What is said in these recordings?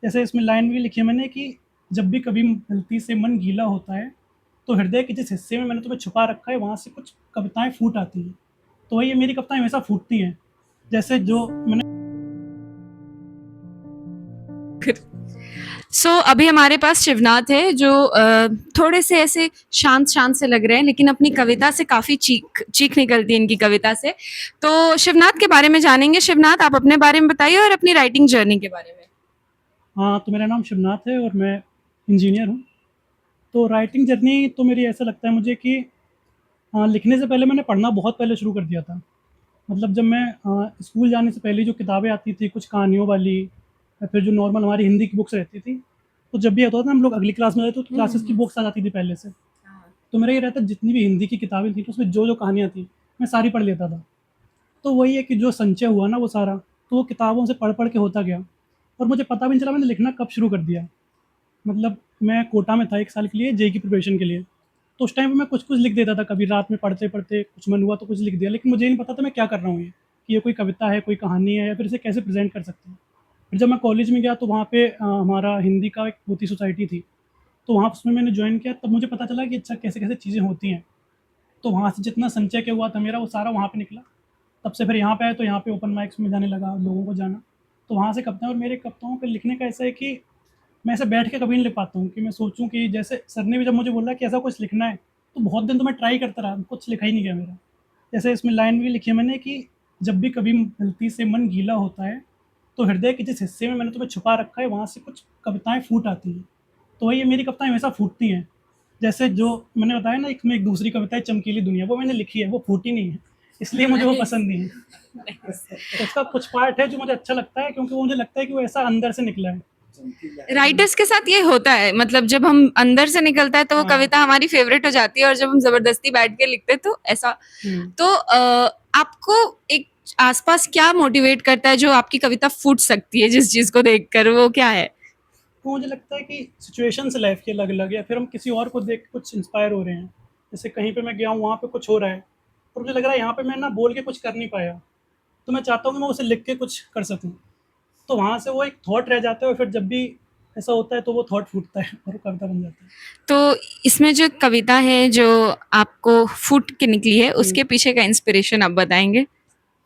जैसे इसमें लाइन भी लिखी है मैंने कि जब भी कभी गलती से मन गीला होता है, तो हृदय के जिस हिस्से में मैंने तुम्हें छुपा रखा है, वहाँ से कुछ कविताएँ फूट आती हैं। तो वही ये मेरी कविताएँ हमेशा फूटती हैं। जैसे जो मैंने अभी हमारे पास शिवनाथ है जो थोड़े से ऐसे शांत शांत से लग रहे हैं, लेकिन अपनी कविता से काफी चीख चीख निकलती है इनकी कविता से। तो शिवनाथ के बारे में जानेंगे। शिवनाथ, आप अपने बारे में बताइए और अपनी राइटिंग जर्नी के बारे में। हाँ, तो मेरा नाम शिवनाथ है और मैं इंजीनियर हूँ। तो राइटिंग जर्नी तो मेरी ऐसा लगता है मुझे कि लिखने से पहले मैंने पढ़ना बहुत पहले शुरू कर दिया था। मतलब जब मैं स्कूल जाने से पहले जो किताबें आती थी कुछ कहानियों वाली या फिर जो नॉर्मल हमारी हिंदी की बुक्स रहती थी, तो जब भी होता था ना हम लोग अगली क्लास में जाते तो क्लासेस की बुक्स आ जाती थी पहले से। तो मेरा ये रहता जितनी भी हिंदी की किताबें थी तो उसमें जो कहानियाँ थी मैं सारी पढ़ लेता था। तो वही है कि जो संचय हुआ ना वो सारा, तो वो किताबों से पढ़ पढ़ के होता गया और मुझे पता भी नहीं चला मैंने लिखना कब शुरू कर दिया। मतलब मैं कोटा में था 1 साल के लिए जेईई की प्रिपरेशन के लिए। तो उस टाइम पे मैं कुछ-कुछ लिख देता था, कभी रात में पढ़ते-पढ़ते कुछ मन हुआ तो कुछ लिख दिया, लेकिन मुझे ये नहीं पता था मैं क्या कर रहा हूँ ये, कि ये कोई कविता है, कोई कहानी है या फिर इसे कैसे प्रेज़ेंट कर सकते हैं। फिर जब मैं कॉलेज में गया तो वहाँ पे हमारा हिंदी का एक पोथी सोसाइटी थी, तो वहाँ उसमें मैंने जॉइन किया तब मुझे पता चला कि अच्छा कैसे-कैसे चीज़ें होती हैं। तो वहाँ से जितना संचय क्या हुआ था मेरा वो सारा वहाँ पे निकला। तब से फिर यहाँ पे आए तो यहाँ पे ओपन माइक्स में जाने लगा, लोगों को जाना। तो वहाँ से कविताएँ और मेरे कविताओं पे लिखने का ऐसा है कि मैं ऐसे बैठ के कभी नहीं लिख पाता हूँ कि मैं सोचूँ कि जैसे सर ने भी जब मुझे बोला कि ऐसा कुछ लिखना है, तो बहुत दिन तो मैं ट्राई करता रहा, कुछ लिखा ही नहीं गया मेरा। जैसे इसमें लाइन भी लिखी है मैंने कि जब भी कभी गलती से मन गीला होता है, तो हृदय के जिस हिस्से में मैंने तुम्हें छुपा रखा है, वहाँ से कुछ कविताएँ फूट आती हैं। तो वही ये मेरी कविताएँ हमेशा फूटती हैं। जैसे जो मैंने बताया ना एक में एक दूसरी कविता है चमकीली दुनिया, वो मैंने लिखी है, वो फूटी नहीं है, इसलिए मुझे वो नाइस। पसंद नहीं है। तो उसका कुछ पार्ट है जो मुझे अच्छा लगता है क्योंकि वो मुझे लगता है कि वो ऐसा अंदर से निकला है। राइटर्स के साथ ये होता है, मतलब जब हम अंदर से निकलता है तो वो हाँ। कविता हमारी फेवरेट हो जाती है, और जब हम जबरदस्ती बैठ के लिखते हैं तो ऐसा। हुँ। तो आपको एक आसपास क्या मोटिवेट करता है जो आपकी कविता फूट सकती है जिस चीज को देखकर, वो क्या है? तो मुझे लगता है कि सिचुएशंस लाइफ की अलग-अलग है या फिर हम किसी और को देख के कुछ इंस्पायर हो रहे हैं। जैसे कहीं पे मैं गया हूँ, वहाँ पे कुछ हो रहा है और मुझे लग रहा है यहाँ पे मैं ना बोल के कुछ कर नहीं पाया, तो मैं चाहता हूँ कि मैं उसे लिख के कुछ कर सकूँ। तो वहाँ से वो एक थॉट रह जाता है और फिर जब भी ऐसा होता है तो वो थॉट फूटता है और वो कविता बन जाती है। तो इसमें जो कविता है जो आपको फूट के निकली है, हुँ। उसके पीछे का इंस्पिरेशन आप बताएंगे?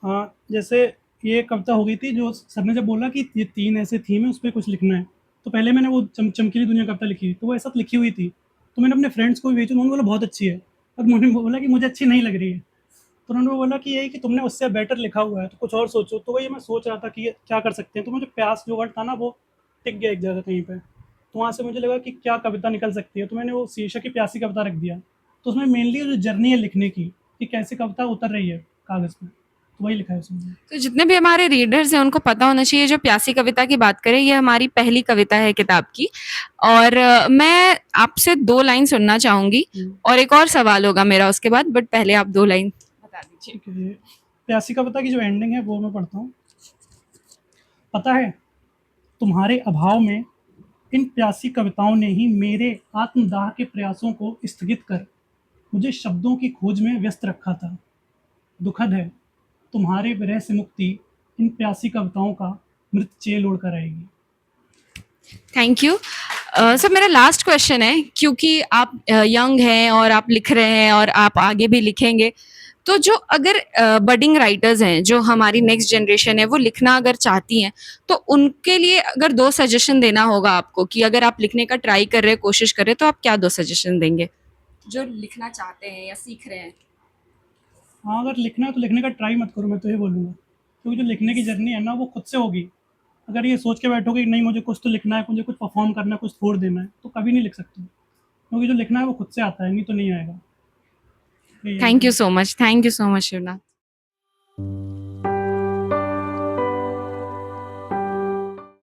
हाँ, जैसे ये कविता हो गई थी जो सर ने जब बोला कि ये 3 ऐसे थीम है उस पे कुछ लिखना है। तो पहले मैंने वो चमकीली दुनिया कविता लिखी, तो वो ऐसा लिखी हुई थी। तो मैंने अपने फ्रेंड्स को भी भेजी, उन्होंने बोला बहुत अच्छी है। और उन्होंने बोला कि मुझे अच्छी नहीं लग रही है। तो उन्होंने बोला कि यही कि तुमने उससे बेटर लिखा हुआ है, तो कुछ और सोचो। तो वही मैं सोच रहा था कि ये क्या कर सकते हैं। तो मुझे प्यास जो वर्ड था ना वो टिक गया एक जगह कहीं पे। तो वहाँ से मुझे लगा कि क्या कविता निकल सकती है, तो मैंने वो शीर्षक ही प्यासी कविता रख दिया। तो उसमें मेनली जो जर्नी है लिखने की, कि कैसे कविता उतर रही है कागज़ पे, तो वही लिखा है उसमें। तो जितने भी हमारे रीडर्स हैं उनको पता होना चाहिए, जो प्यासी कविता की बात करें, ये हमारी पहली कविता है किताब की। और मैं आपसे 2 लाइन सुनना चाहूँगी, हुँ, और एक और सवाल होगा मेरा उसके बाद, बट पहले आप 2 लाइन बता दीजिए। ठीक है। ये प्यासी कविता की जो एंडिंग है वो मैं पढ़ता हूँ। पता है, तुम्हारे अभाव में इन प्यासी कविताओं ने ही मेरे आत्मदाह के प्रयासों को स्थगित कर मुझे शब्दों की खोज में व्यस्त रखा था। दुखद है, तुम्हारे विरह से मुक्ति इन प्यासी कविताओं का मृत चेल ओढ़कर आएगी। Thank you. सर, मेरा लास्ट क्वेश्चन है, क्योंकि आप यंग हैं और आप लिख रहे हैं और आप आगे भी लिखेंगे, तो जो अगर बडिंग राइटर्स हैं, जो हमारी नेक्स्ट जनरेशन है, वो लिखना अगर चाहती हैं, तो उनके लिए अगर 2 सजेशन देना होगा आपको, कि अगर आप लिखने का ट्राई कर रहे हैं, कोशिश कर रहे हैं, तो आप क्या 2 सजेशन देंगे? जो लिखना चाहते हैं या सीख रहे हैं। हाँ, अगर लिखना है तो लिखने का ट्राई मत करो, मैं तो ये बोलूँगा। क्योंकि जो लिखने की जर्नी है ना वो खुद से होगी। अगर ये सोच के बैठोगे कि नहीं मुझे कुछ तो लिखना है, मुझे कुछ परफ़ॉर्म करना है, कुछ छोड़ देना है, तो कभी नहीं लिख सकते। क्योंकि जो लिखना है वो खुद से आता है, नहीं तो नहीं आएगा। यही है थैंक यू मेरा। So much, thank you so much Shivnath.